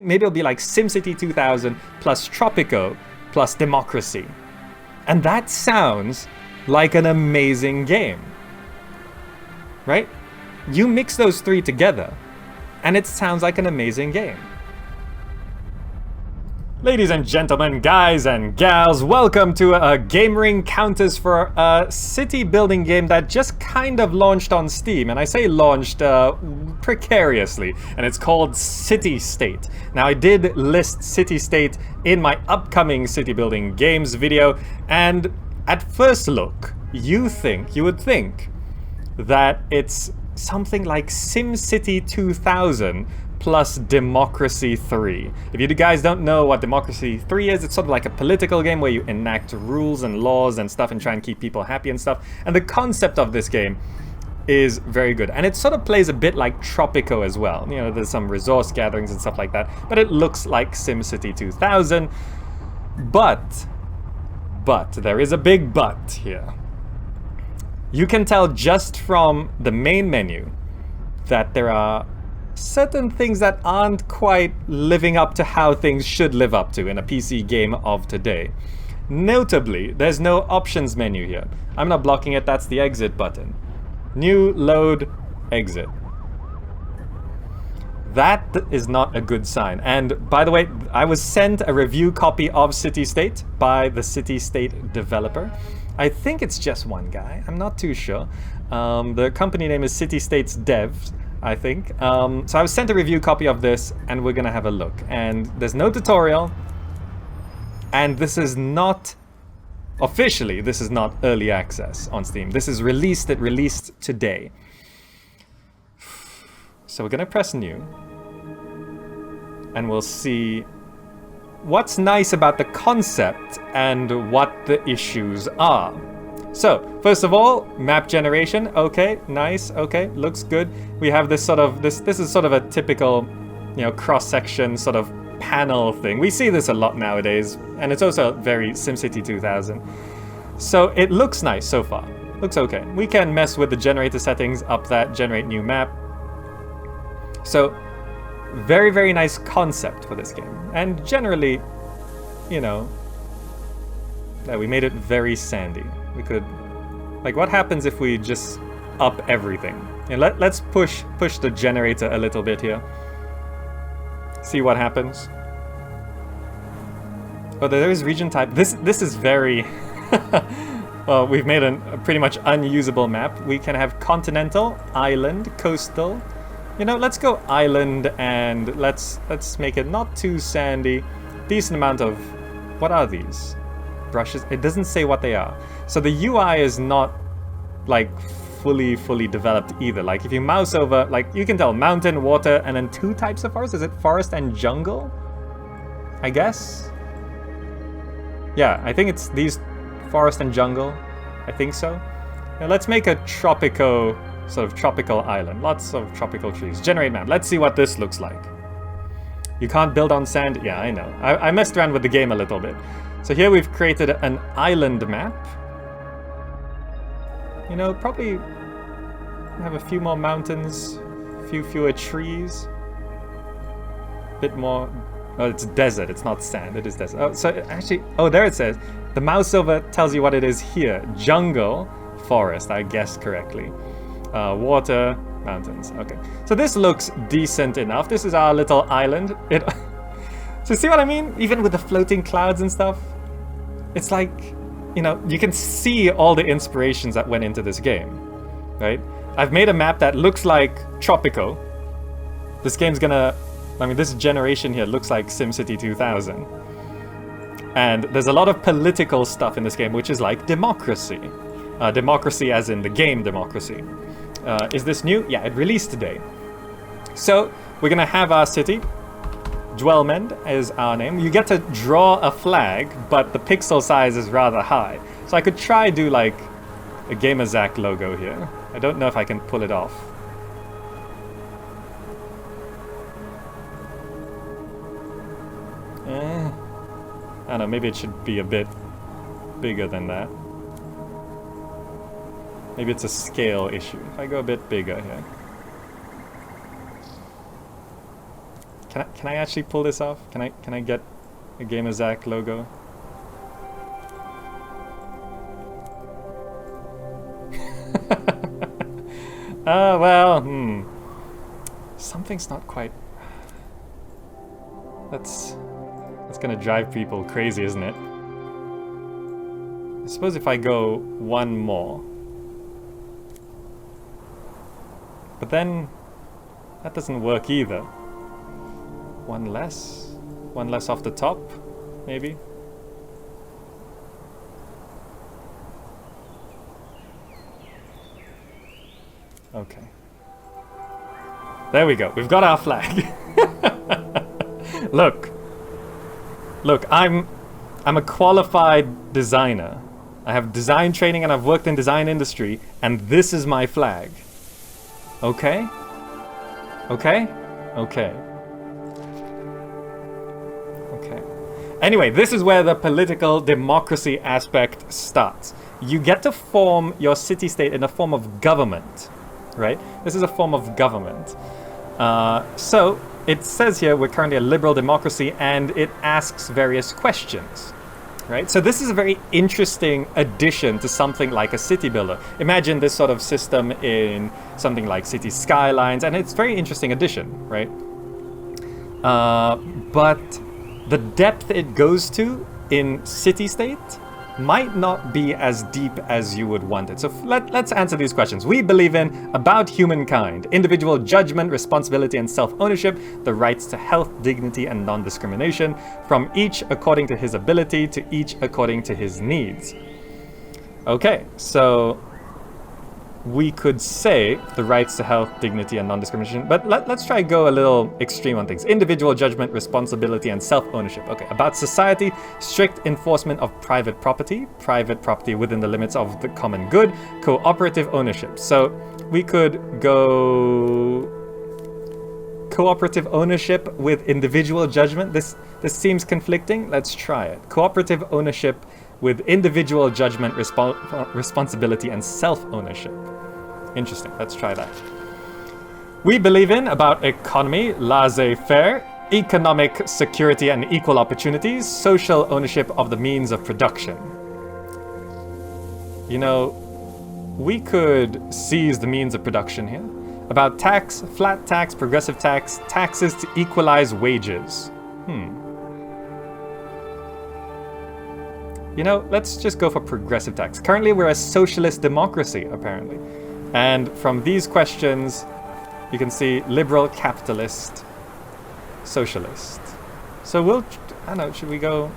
Maybe it'll be like SimCity 2000 plus Tropico plus Democracy. And that sounds like an amazing game. Right? You mix those three together, and it sounds like an amazing game. Ladies and gentlemen, guys and gals, welcome to a Gamering Counters for a city building game that just kind of launched on Steam. And I say launched precariously, and it's called Citystate. Now, I did list Citystate in my upcoming city building games video, and at first look, you would think that it's something like SimCity 2000 plus Democracy 3. If you guys don't know what Democracy 3 is, it's sort of like a political game where you enact rules and laws and stuff and try and keep people happy and stuff. And the concept of this game is very good. And it sort of plays a bit like Tropico as well. You know, there's some resource gatherings and stuff like that, but it looks like SimCity 2000. But there is a big but here. You can tell just from the main menu that there are certain things that aren't quite living up to how things should live up to in a PC game of today. Notably, there's no options menu here. I'm not blocking it, that's the exit button. New, load, exit. That is not a good sign. And by the way, I was sent a review copy of Citystate by the Citystate developer. I think it's just one guy, I'm not too sure. The company name is Citystate's Devs, I think. So I was sent a review copy of this, and we're gonna have a look. And there's no tutorial, and this is not, officially, this is not early access on Steam. This is released, it released today. So we're gonna press new, and we'll see what's nice about the concept and what the issues are. So, first of all, map generation, okay, nice, okay, looks good. We have this sort of, this is sort of a typical, you know, cross-section sort of panel thing. We see this a lot nowadays, and it's also very SimCity 2000. So it looks nice so far, looks okay. We can mess with the generator settings, up that, generate new map. So, very, very nice concept for this game. And generally, you know, we made it very sandy. We could, like, what happens if we just up everything? And let's push the generator a little bit here. See what happens. Oh, there is region type. This is very well, we've made a pretty much unusable map. We can have continental, island, coastal. You know, let's go island, and let's make it not too sandy. Decent amount of, what are these? Brushes. It doesn't say what they are. So the UI is not like fully developed either. Like if you mouse over, like you can tell mountain, water, and then two types of forest. Is it forest and jungle? I guess. Yeah, I think it's these, forest and jungle. I think so. Now let's make a Tropico, sort of tropical island. Lots of tropical trees. Generate map. Let's see what this looks like. You can't build on sand. Yeah, I know. I messed around with the game a little bit. So here we've created an island map. You know, probably have a few more mountains, a few fewer trees. Bit more, oh, it's desert, it's not sand, it is desert. Oh, so actually, oh, there it says, the mouse over tells you what it is here. Jungle, forest, I guessed correctly. Water, mountains, okay. So this looks decent enough. This is our little island. So see what I mean? Even with the floating clouds and stuff, it's like, you know, you can see all the inspirations that went into this game, right? I've made a map that looks like Tropico. This game's gonna, I mean, this generation here looks like SimCity 2000. And there's a lot of political stuff in this game, which is like democracy. Democracy as in the game democracy. Is this new? Yeah, it released today. So, we're gonna have our city. Dwellmend is our name. You get to draw a flag, but the pixel size is rather high. So I could try do like a GamerZack logo here. I don't know if I can pull it off. I don't know, maybe it should be a bit bigger than that. Maybe it's a scale issue. If I go a bit bigger here. Can I actually pull this off? Can I get a Gamer Zach logo? Well, something's not quite. That's gonna drive people crazy, isn't it? I suppose if I go one more. But then that doesn't work either. One less off the top, maybe. Okay. There we go. We've got our flag. Look, I'm a qualified designer. I have design training and I've worked in design industry, and this is my flag. Okay? Okay? Okay. Okay. Anyway, this is where the political democracy aspect starts. You get to form your city-state in a form of government, right? This is a form of government. So it says here we're currently a liberal democracy, and it asks various questions, right? So this is a very interesting addition to something like a city builder. Imagine this sort of system in something like City Skylines, and it's a very interesting addition, right? But the depth it goes to in Citystate might not be as deep as you would want it. So let's answer these questions. We believe in about humankind, individual judgment, responsibility, and self-ownership, the rights to health, dignity, and non-discrimination, from each according to his ability, to each according to his needs. Okay, so we could say the rights to health, dignity, and non-discrimination, but let's try to go a little extreme on things. Individual judgment, responsibility, and self-ownership. Okay, about society, strict enforcement of private property within the limits of the common good, cooperative ownership. So we could go cooperative ownership with individual judgment. This seems conflicting. Let's try it. Cooperative ownership with individual judgment, responsibility, and self-ownership. Interesting. Let's try that. We believe in about economy, laissez-faire, economic security and equal opportunities, social ownership of the means of production. You know, we could seize the means of production here. About tax, flat tax, progressive tax, taxes to equalize wages. You know, let's just go for progressive tax. Currently, we're a socialist democracy, apparently. And from these questions, you can see liberal, capitalist, socialist. So we'll, I don't know, should we go...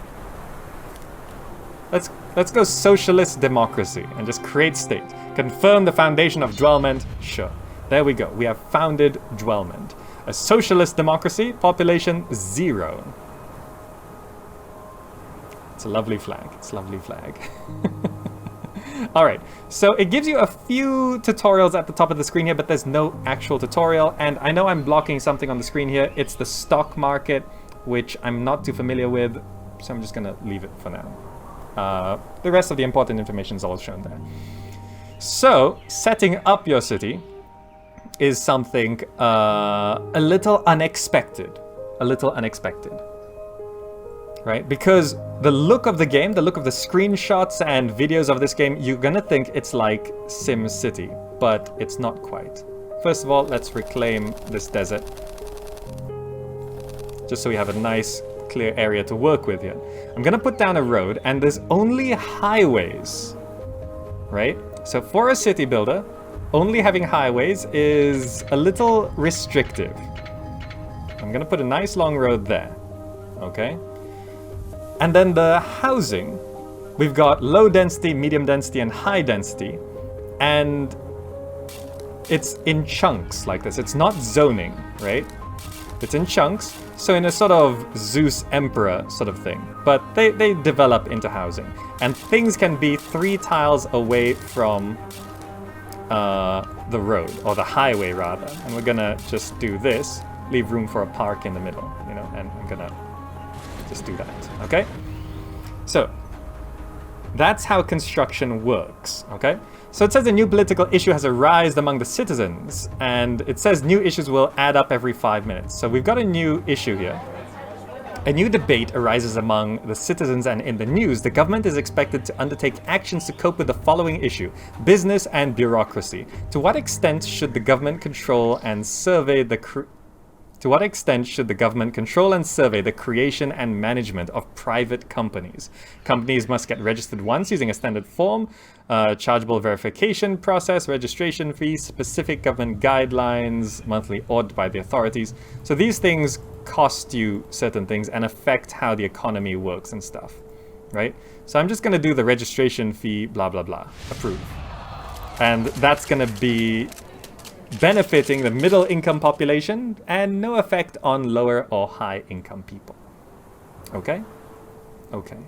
Let's go socialist democracy and just create state. Confirm the foundation of dwellment. Sure. There we go. We have founded dwellment. A socialist democracy, population 0. It's a lovely flag. It's a lovely flag. All right, so it gives you a few tutorials at the top of the screen here, but there's no actual tutorial. And I know I'm blocking something on the screen here. It's the stock market, which I'm not too familiar with, so I'm just gonna leave it for now. The rest of the important information is all shown there. So setting up your city is something a little unexpected. Right? Because the look of the game, the look of the screenshots and videos of this game, you're gonna think it's like SimCity, but it's not quite. First of all, let's reclaim this desert. Just so we have a nice, clear area to work with here. I'm gonna put down a road, and there's only highways, right? So for a city builder, only having highways is a little restrictive. I'm gonna put a nice long road there, okay? And then the housing, we've got low density, medium density, and high density. And it's in chunks like this. It's not zoning, right? It's in chunks. So in a sort of Zeus Emperor sort of thing. But they develop into housing. And things can be 3 tiles away from the road, or the highway rather. And we're gonna just do this, leave room for a park in the middle, you know, and I'm gonna just do that, okay? So, That's how construction works, okay? So it says a new political issue has arisen among the citizens, and it says new issues will add up every 5 minutes. So we've got a new issue here. A new debate arises among the citizens, and in the news, the government is expected to undertake actions to cope with the following issue: business and bureaucracy. To what extent should the government control and survey the creation and management of private companies? Companies must get registered once using a standard form, chargeable verification process, registration fees, specific government guidelines, monthly audit by the authorities. So these things cost you certain things and affect how the economy works and stuff, right? So I'm just going to do the registration fee, blah, blah, blah, approve. And that's going to be benefiting the middle income population and no effect on lower or high income people. Okay? Okay.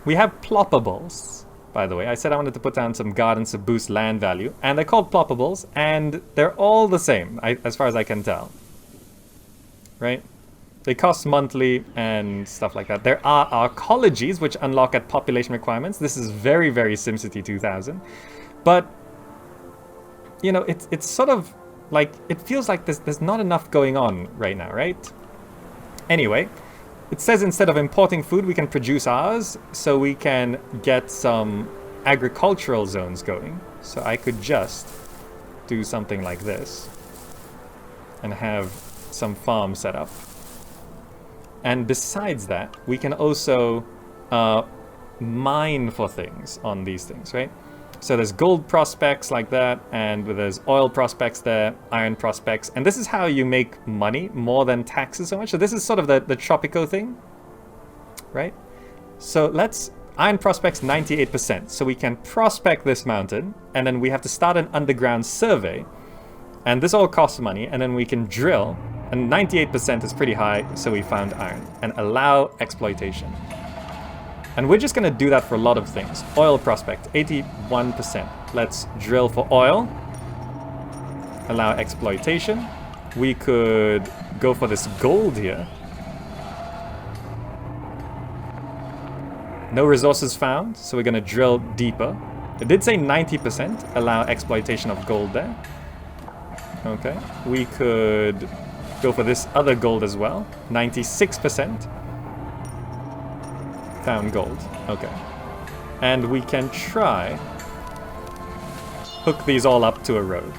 We have ploppables. By the way, I said I wanted to put down some gardens to boost land value, and they're called ploppables, and they're all the same, as far as I can tell. Right? They cost monthly and stuff like that. There are Arcologies, which unlock at population requirements. This is very, very SimCity 2000. But, you know, it's sort of like, it feels like there's not enough going on right now, right? Anyway, it says instead of importing food, we can produce ours, so we can get some agricultural zones going. So I could just do something like this and have some farm set up. And besides that, we can also mine for things on these things, right? So there's gold prospects like that, and there's oil prospects there, iron prospects, and this is how you make money more than taxes so much. So this is sort of the Tropico thing, right? So let's, iron prospects 98%. So we can prospect this mountain, and then we have to start an underground survey, and this all costs money, and then we can drill, and 98% is pretty high, so we found iron, and allow exploitation. And we're just going to do that for a lot of things. Oil prospect, 81%. Let's drill for oil. Allow exploitation. We could go for this gold here. No resources found, so we're going to drill deeper. It did say 90%. Allow exploitation of gold there. Okay. We could go for this other gold as well. 96%. Found gold. Okay. And we can try hook these all up to a road.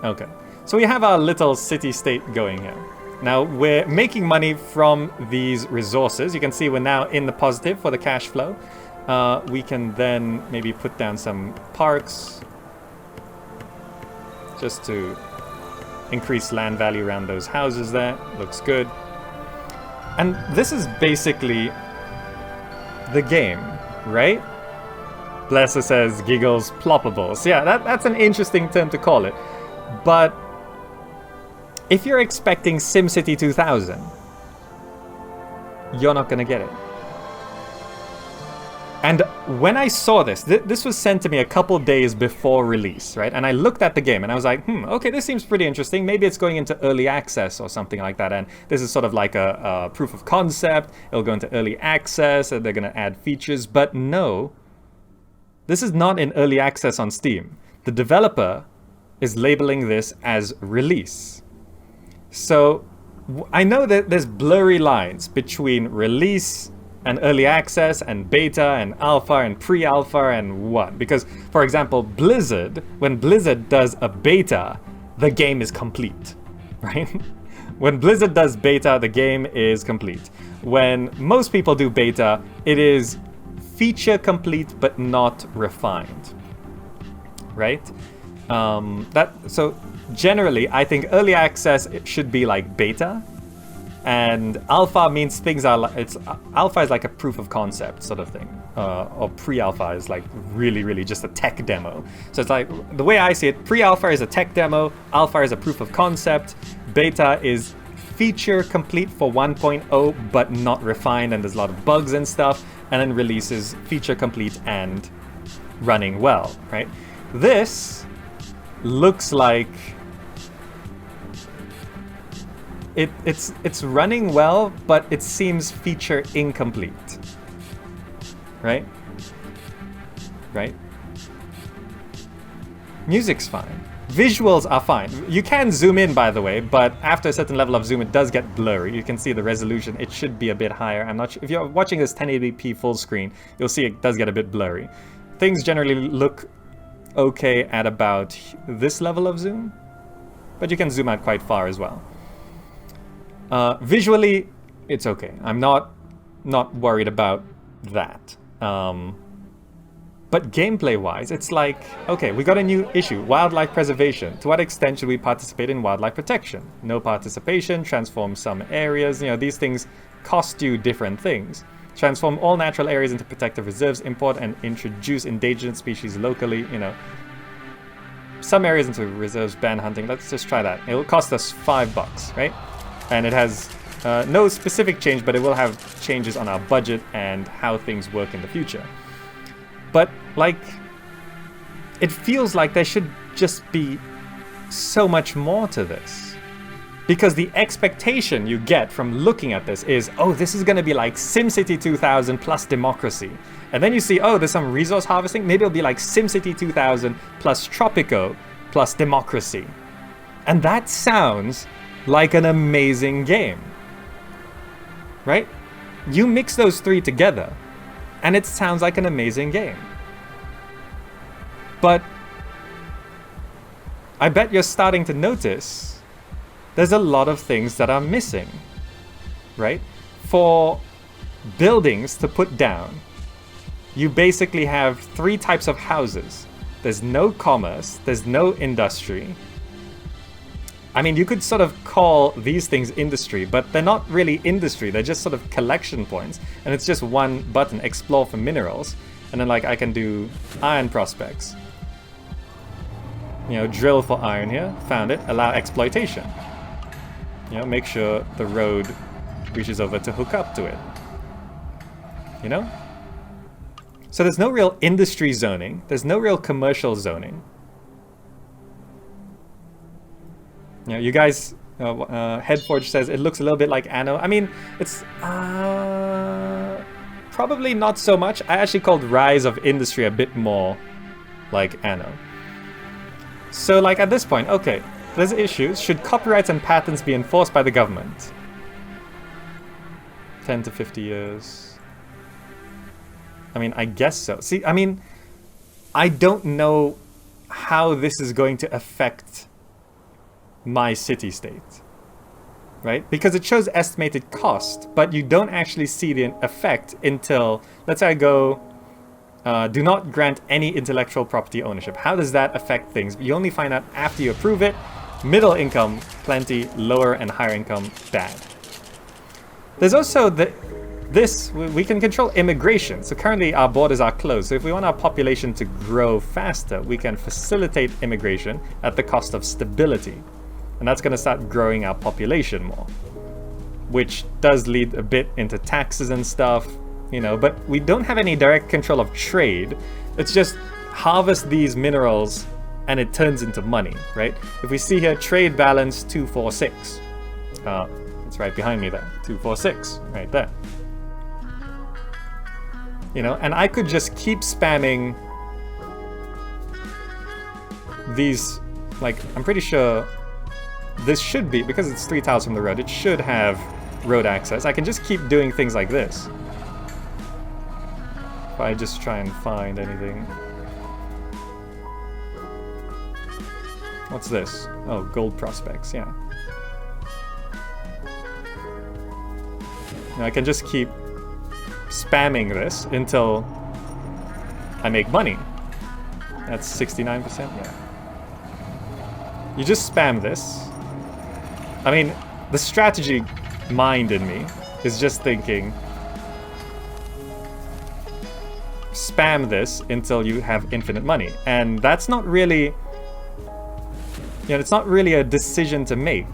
Okay. So we have our little city-state going here. Now we're making money from these resources. You can see we're now in the positive for the cash flow. We can then maybe put down some parks just to increase land value around those houses there. Looks good. And this is basically the game, right? Blesser says, giggles, ploppables. Yeah, that's an interesting term to call it. But if you're expecting SimCity 2000, you're not going to get it. And when I saw this, this was sent to me a couple days before release, right? And I looked at the game and I was like, okay, this seems pretty interesting. Maybe it's going into early access or something like that. And this is sort of like a proof of concept. It'll go into early access and they're going to add features. But no, this is not in early access on Steam. The developer is labeling this as release. So I know that there's blurry lines between release and early access and beta and alpha and pre-alpha and what. Because, for example, Blizzard, when Blizzard does a beta, the game is complete, right? When Blizzard does beta, the game is complete. When most people do beta, it is feature complete but not refined, right? So generally, I think early access it should be like beta. And alpha means things are like, alpha is like a proof of concept sort of thing. Or pre-alpha is like really just a tech demo. So it's like, the way I see it, pre-alpha is a tech demo, alpha is a proof of concept, beta is feature complete for 1.0 but not refined and there's a lot of bugs and stuff, and then release is feature complete and running well, right? This looks like it's running well, but it seems feature incomplete. Right? Right? Music's fine. Visuals are fine. You can zoom in, by the way, but after a certain level of zoom, it does get blurry. You can see the resolution. It should be a bit higher. I'm not sure. If you're watching this 1080p full screen, you'll see it does get a bit blurry. Things generally look okay at about this level of zoom, but you can zoom out quite far as well. Visually, it's okay. I'm not worried about that. But gameplay-wise, it's like, okay, we got a new issue, wildlife preservation. To what extent should we participate in wildlife protection? No participation, transform some areas. You know, these things cost you different things. Transform all natural areas into protective reserves, import and introduce endangered species locally, you know. Some areas into reserves, ban hunting. Let's just try that. It'll cost us $5, right? And it has no specific change, but it will have changes on our budget and how things work in the future. But, like, it feels like there should just be so much more to this. Because the expectation you get from looking at this is, oh, this is going to be like SimCity 2000 plus democracy. And then you see, oh, there's some resource harvesting. Maybe it'll be like SimCity 2000 plus Tropico plus democracy. And that sounds like an amazing game. Right? You mix those three together, and it sounds like an amazing game. But I bet you're starting to notice there's a lot of things that are missing, right? For buildings to put down, you basically have 3 types of houses. There's no commerce, there's no industry. I mean, you could sort of call these things industry, but they're not really industry. They're just sort of collection points. And it's just one button, explore for minerals. And then, like, I can do iron prospects. You know, drill for iron here. Found it. Allow exploitation. You know, make sure the road reaches over to hook up to it. You know? So there's no real industry zoning. There's no real commercial zoning. You know, you guys, Headforge says it looks a little bit like Anno. I mean, it's probably not so much. I actually called Rise of Industry a bit more like Anno. So, like, at this point, okay, there's issues. Should copyrights and patents be enforced by the government? 10 to 50 years. I mean, I guess so. See, I mean, I don't know how this is going to affect my Citystate, right? Because it shows estimated cost, but you don't actually see the effect until, let's say I go, do not grant any intellectual property ownership. How does that affect things? You only find out after you approve it. Middle income, plenty. Lower and higher income, bad. There's also we can control immigration. So currently our borders are closed. So if we want our population to grow faster, we can facilitate immigration at the cost of stability. And that's going to start growing our population more, which does lead a bit into taxes and stuff, you know, but we don't have any direct control of trade. It's just harvest these minerals and it turns into money, right? If we see here, trade balance 246. It's right behind me there, 246, right there. You know, and I could just keep spamming these, like, I'm pretty sure this should be, because it's 3 tiles from the road, it should have road access. I can just keep doing things like this. If I just try and find anything. What's this? Oh, gold prospects, yeah. Now I can just keep spamming this until I make money. That's 69%, yeah. You just spam this. I mean, the strategy mind in me is just thinking, spam this until you have infinite money. And that's not really, you know, it's not really a decision to make.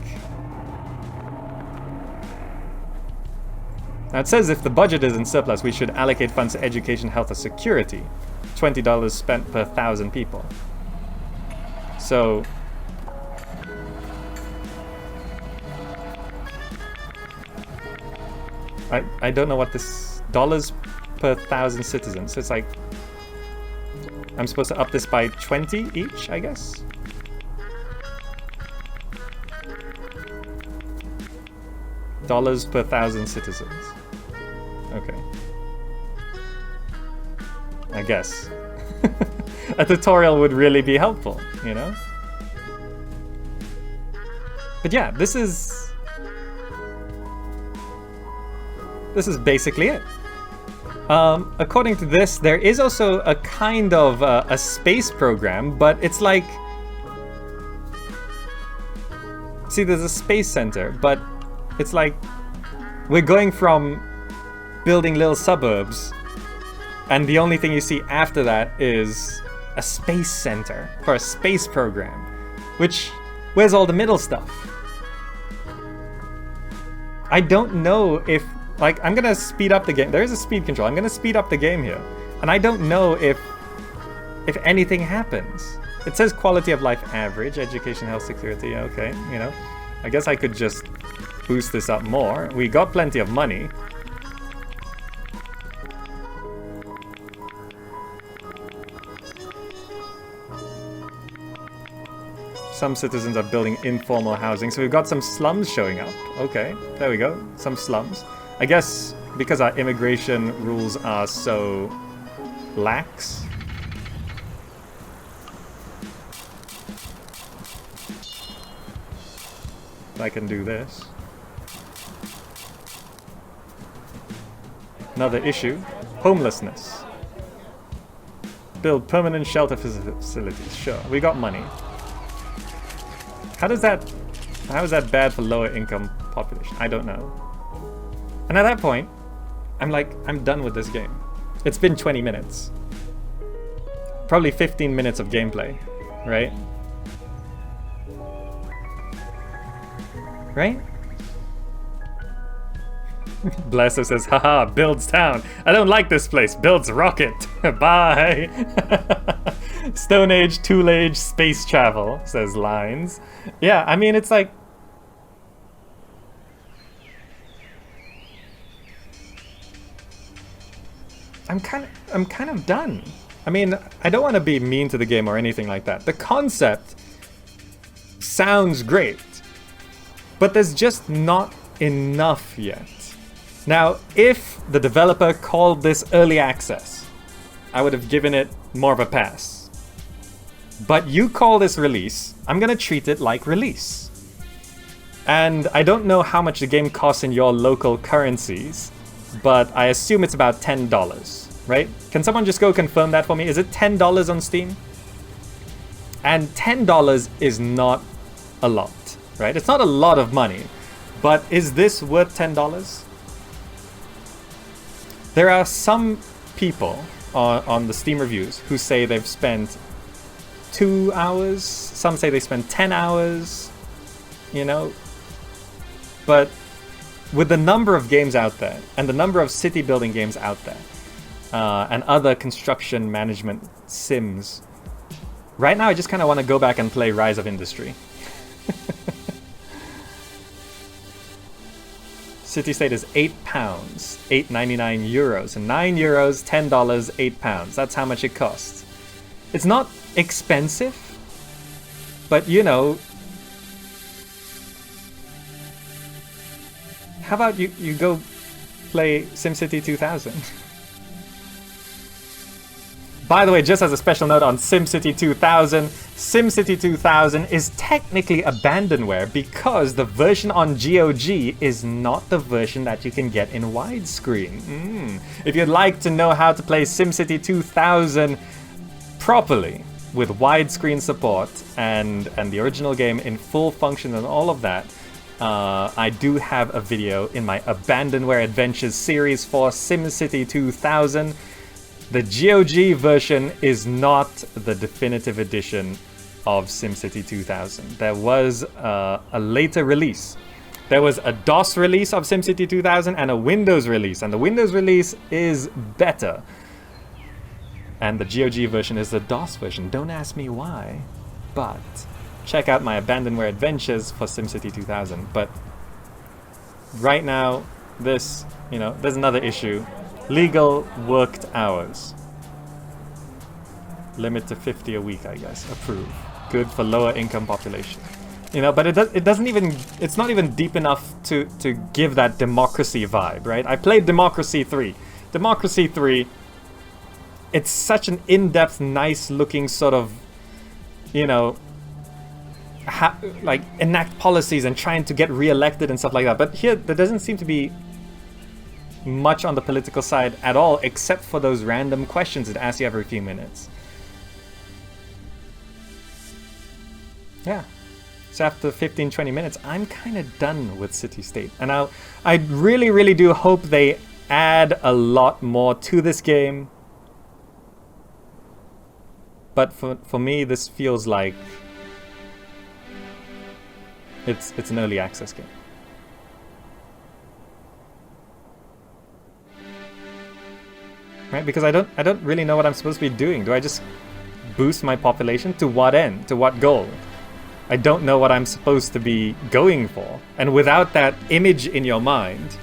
Now it says if the budget is in surplus, we should allocate funds to education, health, or security. $20 spent per 1,000 people. So I don't know what this... dollars per 1,000 citizens. So it's like... I'm supposed to up this by 20 each, I guess? Dollars per 1,000 citizens. Okay. I guess. A tutorial would really be helpful, you know? But yeah, this is basically it. According to this, there is also a kind of a space program, but it's like... See, there's a space center, but it's like we're going from building little suburbs, and the only thing you see after that is a space center for a space program, which... where's all the middle stuff? I don't know if... like, I'm gonna speed up the game. There is a speed control. I'm gonna speed up the game here. And I don't know if anything happens. It says quality of life average, education, health, security. Okay, you know. I guess I could just boost this up more. We got plenty of money. Some citizens are building informal housing, so we've got some slums showing up. Okay, there we go. Some slums. I guess because our immigration rules are so lax. I can do this. Another issue, homelessness. Build permanent shelter facilities. Sure, we got money. How is that bad for lower income population? I don't know. And at that point, I'm like, I'm done with this game. It's been 20 minutes. Probably 15 minutes of gameplay, right? Right? Blesser says, haha, builds town. I don't like this place. Builds rocket. Bye. Stone Age, Tool Age, space travel, says Lines. Yeah, I mean, it's like... I'm kind of done. I mean, I don't want to be mean to the game or anything like that. The concept sounds great, but there's just not enough yet. Now, if the developer called this early access, I would have given it more of a pass. But you call this release, I'm gonna treat it like release. And I don't know how much the game costs in your local currencies, but I assume it's about $10, right? Can someone just go confirm that for me? Is it $10 on Steam? And $10 is not a lot, right? It's not a lot of money, but is this worth $10? There are some people on the Steam reviews who say they've spent 2 hours, some say they spend 10 hours, you know, but with the number of games out there and the number of city building games out there and other construction management sims, right now I just kind of want to go back and play Rise of Industry. Citystate is £8, €8.99, euros, and €9, $10, £8. That's how much it costs. It's not expensive, but you know, how about you go play SimCity 2000? By the way, just as a special note on SimCity 2000, SimCity 2000 is technically abandonware because the version on GOG is not the version that you can get in widescreen. If you'd like to know how to play SimCity 2000 properly, with widescreen support and the original game in full function and all of that, I do have a video in my Abandonware Adventures series for SimCity 2000. The GOG version is not the definitive edition of SimCity 2000. There was a later release. There was a DOS release of SimCity 2000 and a Windows release, and the Windows release is better. And the GOG version is the DOS version. Don't ask me why, but check out my Abandonware Adventures for SimCity 2000. But right now, this, there's another issue. Legal worked hours. Limit to 50 a week, I guess. Approve. Good for lower income population. But it's not even deep enough to give that democracy vibe, right? I played Democracy 3. Democracy 3, it's such an in-depth, nice-looking sort of, like enact policies and trying to get re-elected and stuff like that. But here, there doesn't seem to be much on the political side at all, except for those random questions it asks you every few minutes. Yeah. So after 15-20 minutes, I'm kind of done with Citystate. And I really, really do hope they add a lot more to this game. But for me, this feels like it's an early access game. Right? Because I don't really know what I'm supposed to be doing. Do I just boost my population? To what end? To what goal? I don't know what I'm supposed to be going for. And without that image in your mind,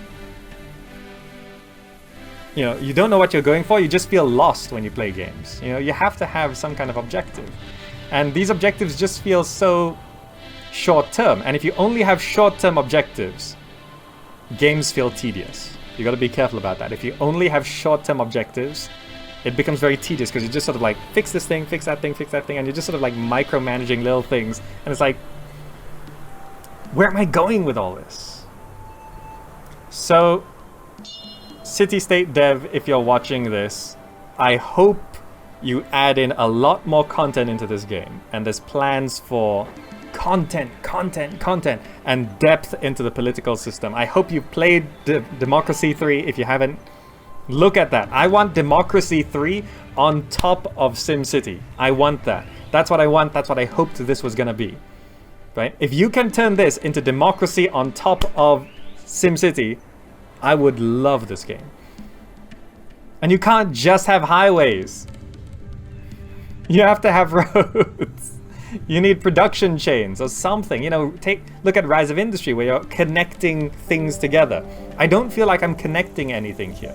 you don't know what you're going for, you just feel lost when you play games. You have to have some kind of objective. And these objectives just feel so short-term. And if you only have short-term objectives, games feel tedious. You got to be careful about that. If you only have short-term objectives, it becomes very tedious because you just sort of like fix this thing, fix that thing, and you're just sort of like micromanaging little things. And it's like, where am I going with all this? So, Citystate dev, if you're watching this, I hope you add in a lot more content into this game. And there's plans for content, and depth into the political system. I hope you played Democracy 3. If you haven't, look at that. I want Democracy 3 on top of SimCity. I want that. That's what I want. That's what I hoped this was going to be. Right? If you can turn this into Democracy on top of SimCity, I would love this game. And you can't just have highways. You have to have roads. You need production chains or something. Look at Rise of Industry, where you're connecting things together. I don't feel like I'm connecting anything here.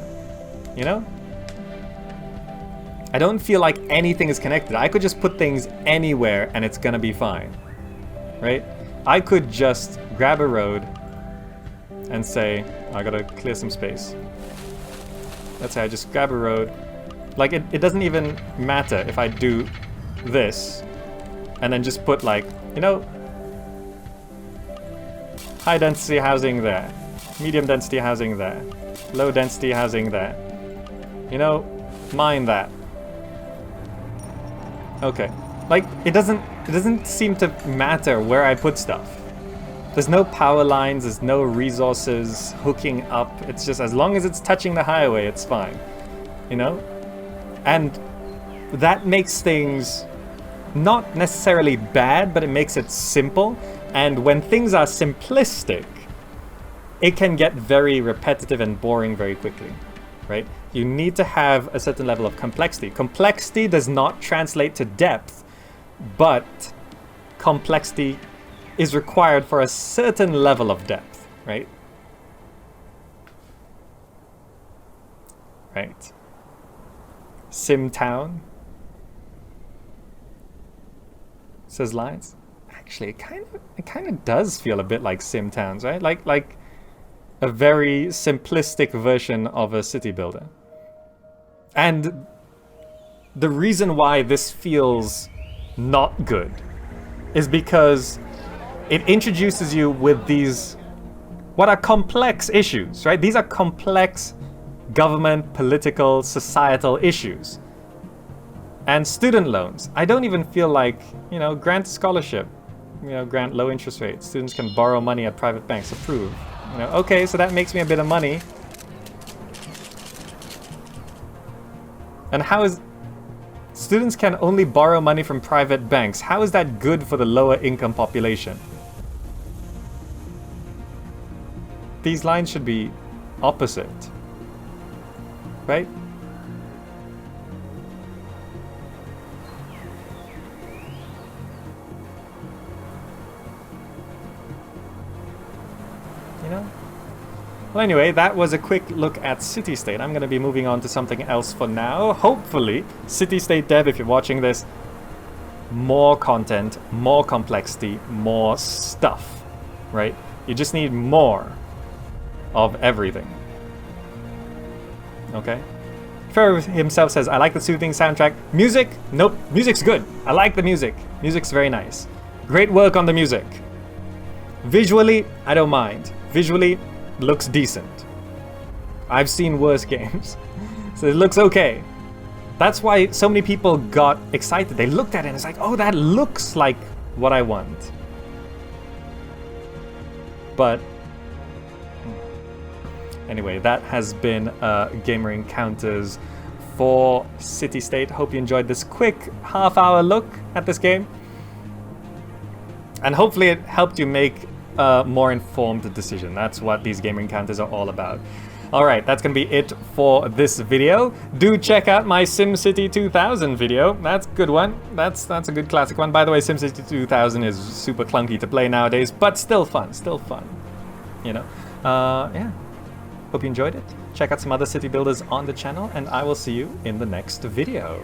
I don't feel like anything is connected. I could just put things anywhere and it's gonna be fine, right? I could just grab a road and say, I gotta clear some space. Let's say I just grab a road. Like, it doesn't even matter if I do this and then just put like, high density housing there, medium density housing there, low density housing there. Mine that. Okay. Like, it doesn't seem to matter where I put stuff. There's no power lines, there's no resources hooking up. It's just as long as it's touching the highway, it's fine. And that makes things not necessarily bad, but it makes it simple. And when things are simplistic, it can get very repetitive and boring very quickly. Right? You need to have a certain level of complexity. Complexity does not translate to depth, but complexity is required for a certain level of depth, right? Right. SimTown, says Lines. Actually, it kind of does feel a bit like SimTowns, right? Like a very simplistic version of a city builder. And the reason why this feels not good is because it introduces you with these, what are complex issues, right? These are complex government, political, societal issues. And student loans. I don't even feel like, grant scholarship, grant low interest rates. Students can borrow money at private banks. Approve. Okay, so that makes me a bit of money. And how is... Students can only borrow money from private banks. How is that good for the lower income population? These lines should be opposite. Right? Well, anyway, that was a quick look at Citystate. I'm going to be moving on to something else for now. Hopefully, Citystate dev, if you're watching this, more content, more complexity, more stuff, right? You just need more of everything. Okay? Faves himself says, I like the soothing soundtrack. Music? Nope. Music's good. I like the music. Music's very nice. Great work on the music. Visually, I don't mind. Visually, looks decent. I've seen worse games. So it looks okay. That's why so many people got excited. They looked at it and it's like, oh, that looks like what I want. But anyway, that has been Gamer Encounters for Citystate. Hope you enjoyed this quick half-hour look at this game. And hopefully it helped you make a more informed decision. That's what these Gamer Encounters are all about. Alright, that's gonna be it for this video. Do check out my SimCity 2000 video. That's a good one. That's a good classic one. By the way, SimCity 2000 is super clunky to play nowadays, but still fun, you know? Yeah. Hope you enjoyed it. Check out some other city builders on the channel, and I will see you in the next video.